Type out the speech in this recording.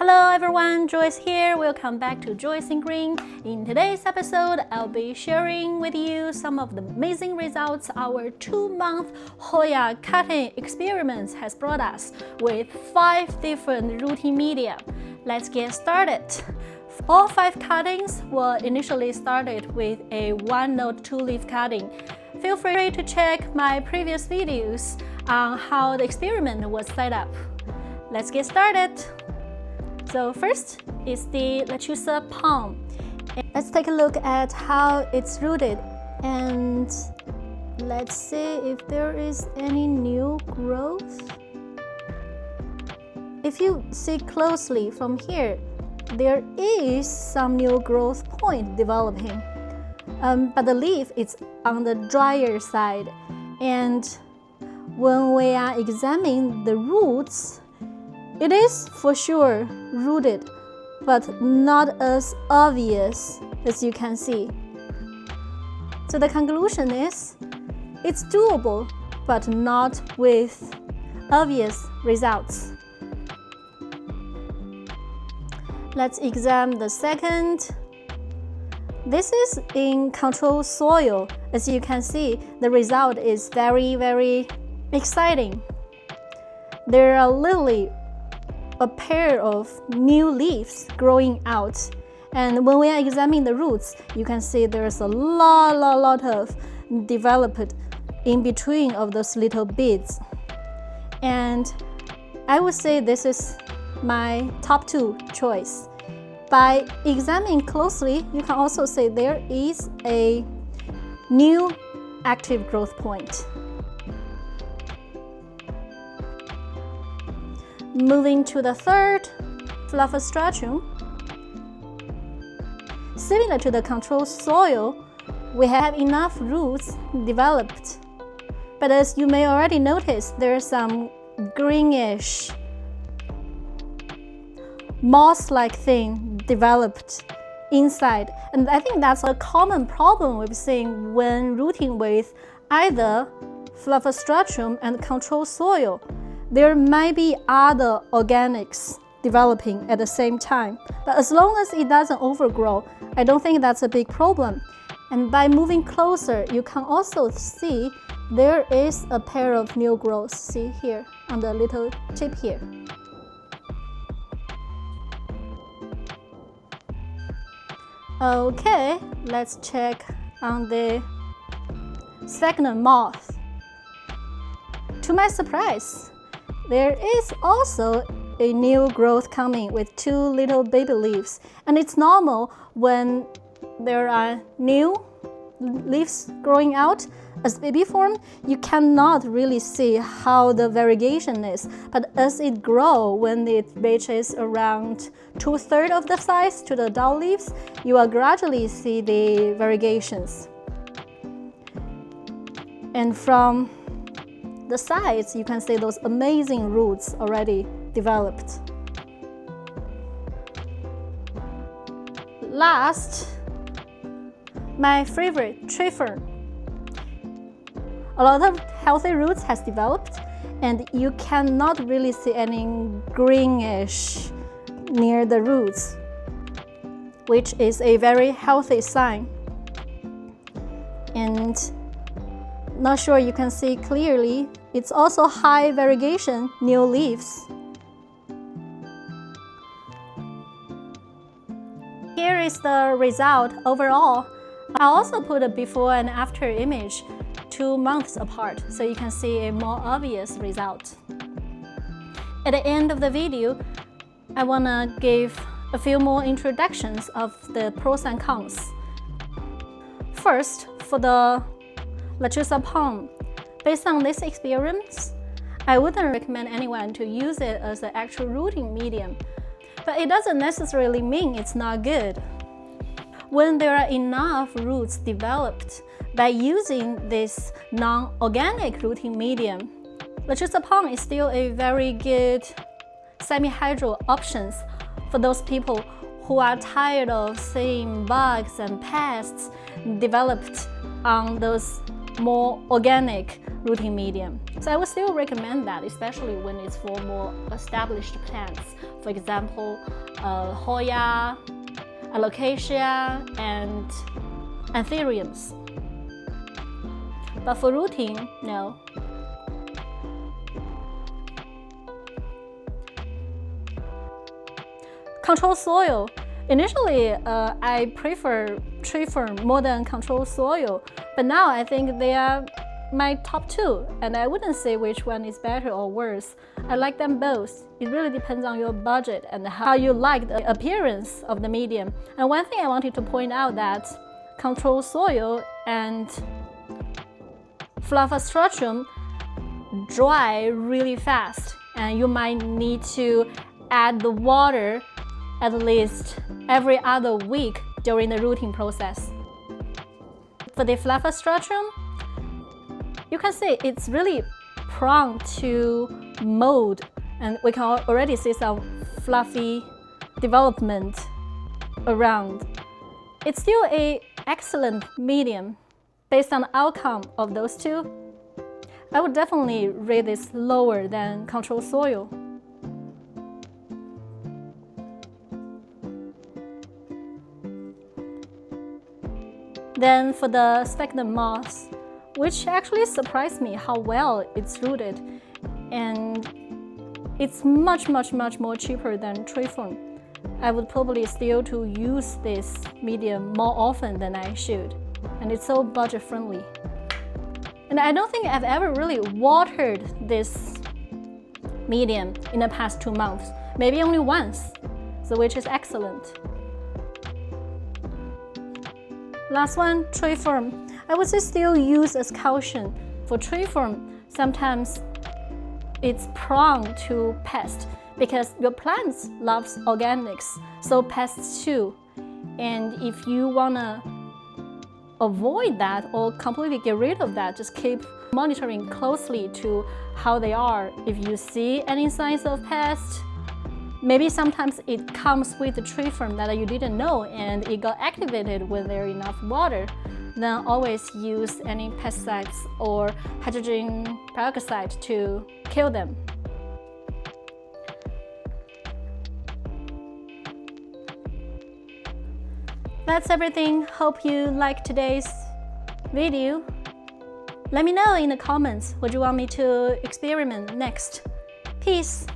Hello everyone, Joyce here. Welcome back to Joyce in Green. In today's episode, I'll be sharing with you some of the amazing results our 2-month Hoya cutting experiments has brought us with 5 different rooting media. Let's get started. All 5 cuttings were initially started with a 1-note 2-leaf cutting. Feel free to check my previous videos on how the experiment was set up. Let's get started. So first is the Lechuza Pon. Let's take a look at how it's rooted and let's see if there is any new growth. If you see closely from here, there is some new growth point developing, but the leaf is on the drier side, and when we are examining the roots, it is for sure rooted, but not as obvious as you can see. So the conclusion is, it's doable, but not with obvious results. Let's examine the second. This is in control soil. As you can see, the result is very exciting. There are literally a pair of new leaves growing out, and when we are examining the roots, you can see there's a lot of developed in between of those little beads, and I would say this is my top 2 choice. By examining closely, you can also say there is a new active growth point. Moving to the third, Fluval Stratum. Similar to the control soil, we have enough roots developed. But as you may already notice, there's some greenish moss-like thing developed inside. And I think that's a common problem we've seen when rooting with either Fluval Stratum and control soil. There might be other organics developing at the same time, but as long as it doesn't overgrow, I don't think that's a big problem. And by moving closer, you can also see there is a pair of new growths. See here on the little tip here. Okay, let's check on the Sphagnum Moss. To my surprise, there is also a new growth coming with 2 little baby leaves, and it's normal when there are new leaves growing out as baby form. You cannot really see how the variegation is, but as it grows, when it reaches around 2/3 of the size to the adult leaves, you will gradually see the variegations. And from the sides, you can see those amazing roots already developed. Last, my favorite, tree fern. A lot of healthy roots has developed, and you cannot really see any greenish near the roots, which is a very healthy sign. And not sure you can see clearly, it's also high variegation new leaves. Here is the result overall. I also put a before and after image 2 months apart, so you can see a more obvious result. At the end of the video, I want to give a few more introductions of the pros and cons. First, for the Lechuza Pon. Based on this experience, I wouldn't recommend anyone to use it as an actual rooting medium, but it doesn't necessarily mean it's not good. When there are enough roots developed by using this non-organic rooting medium, Lechuza Pon is still a very good semi-hydro option for those people who are tired of seeing bugs and pests developed on those more organic rooting medium. So I would still recommend that, especially when it's for more established plants. For example, Hoya, Alocasia, and Anthuriums. But for rooting, no. Control soil. Initially, I prefer tree fern more than control soil, but now I think they are my top two, and I wouldn't say which one is better or worse. I like them both. It really depends on your budget and how you like the appearance of the medium. And one thing I wanted to point out that control soil and Fluval Stratum dry really fast, and you might need to add the water at least every other week during the rooting process. For the Fluval Stratum, you can see it's really prone to mold, and we can already see some fluffy development around. It's still an excellent medium. Based on the outcome of those two, I would definitely rate this lower than control soil. Then for the Sphagnum Moss, which actually surprised me how well it's rooted, and it's much more cheaper than tree fern. I would probably still to use this medium more often than I should, and it's so budget friendly. And I don't think I've ever really watered this medium in the past 2 months, maybe only once, so which is excellent. Last one, tree fern. I would say still use as caution. For tree fern, sometimes it's prone to pests because your plants loves organics, so pests too. And if you wanna avoid that or completely get rid of that, just keep monitoring closely to how they are. If you see any signs of pests, maybe sometimes it comes with the tree fern that you didn't know and it got activated when there's enough water, then always use any pesticides or hydrogen peroxide to kill them. That's everything. Hope you liked today's video. Let me know in the comments what you want me to experiment next. Peace!